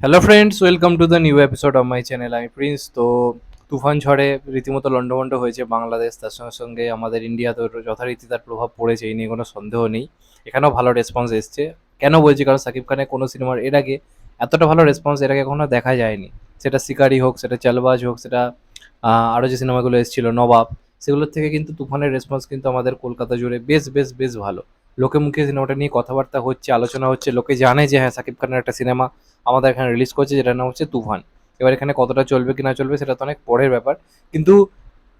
Hello friends, welcome to the new episode of my channel. আমি Prince. তো তুফান ঝড়ে রীতিমতো লন্ডভন্ড হয়েছে বাংলাদেশ, তার সঙ্গে সঙ্গে আমাদের ইন্ডিয়াতেও যথারীতি তার প্রভাব পড়েছে, এই নিয়ে কোনো সন্দেহ নেই। এখানেও ভালো রেসপন্স এসছে। কেন বলছি, কারণ সাকিব খানের কোনো সিনেমার এর আগে এতটা ভালো রেসপন্স এর আগে কখনো দেখা যায়নি। সেটা শিকারি হোক, সেটা চালবাজ হোক, সেটা আরও যে সিনেমাগুলো এসেছিল নবাব, সেগুলোর থেকে কিন্তু তুফানের রেসপন্স কিন্তু আমাদের কলকাতা জুড়ে বেশ বেশ বেশ ভালো। লোকে মুখে সিনেমাটা নিয়ে কথাবার্তা হচ্ছে, আলোচনা হচ্ছে, লোকে জানে যে হ্যাঁ, সাকিব খানের একটা সিনেমা আমাদের এখানে রিলিজ করছে, যেটার নাম হচ্ছে তুফান। এবার এখানে কতটা চলবে কি না চলবে সেটা তো অনেক পরের ব্যাপার, কিন্তু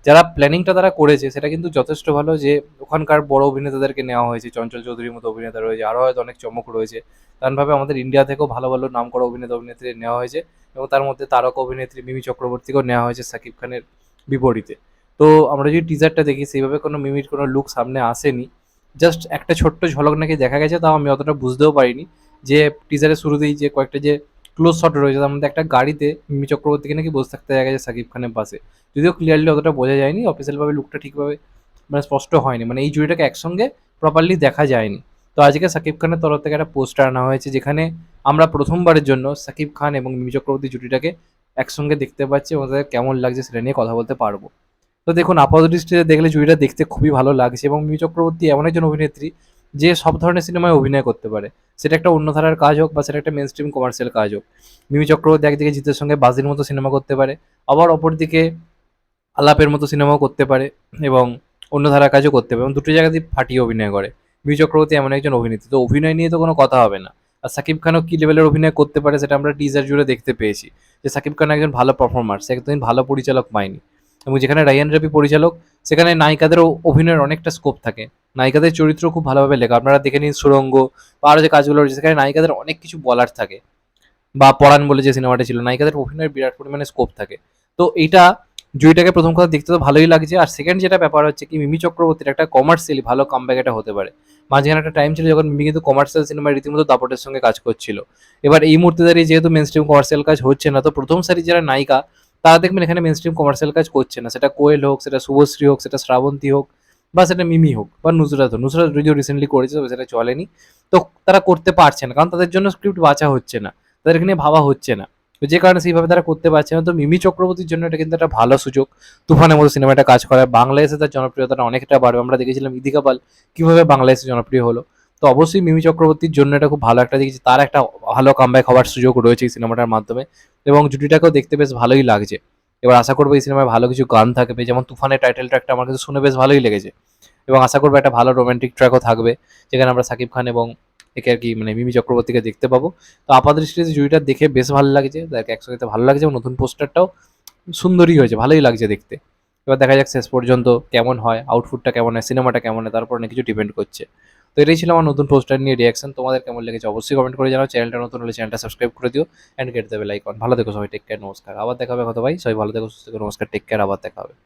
যারা প্ল্যানিংটা তারা করেছে সেটা কিন্তু যথেষ্ট ভালো। যে ওখানকার বড় অভিনেতাদেরকে নেওয়া হয়েছে, চঞ্চল চৌধুরীর মতো অভিনেতা রয়েছে, আরও হয়তো অনেক চমক রয়েছে। তেমনভাবে আমাদের ইন্ডিয়া থেকেও ভালো ভালো নাম করা অভিনেতা অভিনেত্রী নেওয়া হয়েছে, এবং তার মধ্যে তারকা অভিনেত্রী মিমি চক্রবর্তীকেও নেওয়া হয়েছে সাকিব খানের বিপরীতে। তো আমরা যদি টিজারটা দেখি, সেইভাবে কোনো মিমির কোনো লুক সামনে আসেনি। জাস্ট একটা ছোট্ট ঝলক নাকি দেখা গেছে, তাও আমি অতটা বুঝতেও পারিনি। যে টিজারের শুরুতেই যে কয়েকটা যে ক্লোজ শট রয়েছে, তার মধ্যে একটা গাড়িতে মিমি চক্রবর্তীকে নাকি বসে থাকতে দেখা গেছে সাকিব খানের পাশে। যদিও ক্লিয়ারলি অতটা বোঝা যায়নি, অফিসিয়ালভাবে লুকটা ঠিকভাবে মানে স্পষ্ট হয়নি, মানে এই জুড়িটাকে একসঙ্গে প্রপারলি দেখা যায়নি। তো আজকে সাকিব খানের তরফ থেকে একটা পোস্টার আনা হয়েছে, যেখানে আমরা প্রথমবারের জন্য সাকিব খান এবং মিমি চক্রবর্তী জুটিটাকে একসঙ্গে দেখতে পাচ্ছি, এবং তাদের কেমন লাগছে সেটা নিয়ে কথা বলতে পারবো। তো দেখুন, আপাত দৃষ্টিতে দেখলে জুটিটা দেখতে খুবই ভালো লাগছে, এবং মিমি চক্রবর্তী এমন একজন অভিনেত্রী যে সব ধরনের সিনেমায় অভিনয় করতে পারে। সেটা একটা অন্য ধারার কাজ হোক বা সেটা একটা মেন স্ট্রিম কমার্শিয়াল কাজ হোক। মিমি চক্রবর্তী একদিকে জিতের সঙ্গে বাজির মতো সিনেমা করতে পারে, আবার অপরদিকে আলাপের মতো সিনেমাও করতে পারে, এবং অন্য ধারার কাজও করতে পারে, এবং দুটো জায়গাতেই ফাটিয়ে অভিনয় করে। মিমি চক্রবর্তী এমন একজন অভিনেত্রী, তো অভিনয় নিয়ে তো কোনো কথা হবে না। আর সাকিব খানও কী লেভেলের অভিনয় করতে পারে সেটা আমরা টিজার জুড়ে দেখতে পেয়েছি। যে সাকিব খান একজন ভালো পারফর্মার, সে একদিন ভালো পরিচালক পায়নি। এবং যেখানে রায়ান রবি পরিচালক, সেখানে নায়িকাদেরও অভিনয়ের অনেকটা স্কোপ থাকে। নায়িকাদের চরিত্র খুব ভালোভাবে লেখা, আপনারা দেখে নিন সুড়ঙ্গ বা আরও যে কাজগুলো রয়েছে, সেখানে নায়িকাদের অনেক কিছু বলার থাকে। বা পরাণ বলে যে সিনেমাটা ছিল, নায়িকাদের অভিনয়ের বিরাট পরিমাণে স্কোপ থাকে। তো এইটা জুইটাকে প্রথম কথা দেখতে তো ভালোই লাগছে। আর সেকেন্ড যেটা ব্যাপার হচ্ছে কি, মিমি চক্রবর্তীর একটা কমার্শিয়ালি ভালো কামব্যাক এটা হতে পারে। মাঝখানে একটা টাইম ছিল যখন মিমি কিন্তু কমার্শিয়াল সিনেমায় রীতিমতো দাপটের সঙ্গে কাজ করছিল। এবার এই মুহূর্তে দাঁড়িয়ে যেহেতু মেন স্ট্রিম কমার্শিয়াল কাজ হচ্ছে না, তো প্রথম সারি যারা নায়িকা, তারা দেখবেন এখানে মেন স্ট্রিম কমার্শিয়াল কাজ করছে না। সেটা কোয়েল হোক, সেটা শুভশ্রী হোক, সেটা শ্রাবন্তী হোক, বা সেটা মিমি হোক, বা নুসরাত হোক। নুসরাত যদিও রিসেন্টলি করেছে, তবে সেটা চলেনি। তো তারা করতে পারছে না, কারণ তাদের জন্য স্ক্রিপ্ট বাঁচা হচ্ছে না, তাদেরকে নিয়ে ভাবা হচ্ছে না। তো যে কারণে সেইভাবে তারা করতে পারছে না। তো মিমি চক্রবর্তীর জন্য এটা কিন্তু একটা ভালো সুযোগ, তুফানের মতো সিনেমাটা কাজ করার। বাংলাদেশে তার জনপ্রিয়তাটা অনেকটা বাড়বে। আমরা দেখেছিলাম ইদিকা পাল কীভাবে বাংলাদেশে জনপ্রিয় হলো। তো অবশ্যই মিমি চক্রবর্তীর জন্য এটা খুব ভালো একটা দিক যে তার একটা ভালো কামব্যাক হওয়ার সুযোগ রয়েছে এই সিনেমাটার মাধ্যমে, এবং জুটিটাকেও দেখতে বেশ ভালোই লাগছে। এবার আশা করবো এই সিনেমায় ভালো কিছু গান থাকবে, যেমন তুফানের টাইটেল ট্র্যাকটা আমার কাছে শুনে বেশ ভালোই লেগেছে, এবং আশা করবো একটা ভালো রোমান্টিক ট্র্যাকও থাকবে, যেখানে আমরা সাকিব খান এবং একে আর কি মানে মিমি চক্রবর্তীকে দেখতে পাবো। তো আপাত দৃষ্টিতে জুটিটা দেখে বেশ ভালো লাগছে, দেখে একসঙ্গে ভালো লাগছে, এবং নতুন পোস্টারটাও সুন্দরই হয়েছে, ভালোই লাগছে দেখতে। এবার দেখা যাক শেষ পর্যন্ত কেমন হয়, আউটপুটটা কেমন হয়, সিনেমাটা কেমন হয়, তারপর অনেক কিছু ডিপেন্ড করছে। তো এটাই ছিল আমার নতুন পোস্টার নিয়ে রিয়াকশন। তোমাদের কেমন লেগেছে অবশ্যই কমেন্ট করে জানাও। চ্যানেলটা নতুন হলে চ্যানেলটা সাবস্ক্রাইব করে দিও, and get the bell icon. ভালো থেকো সবাই, টেক কেয়ার, নমস্কার। আবার দেখা হবে কত ভাই, সবাই ভালো থেকো, সুস্থ থেকো, নমস্কার, টেক কেয়ার, আবার দেখা হবে।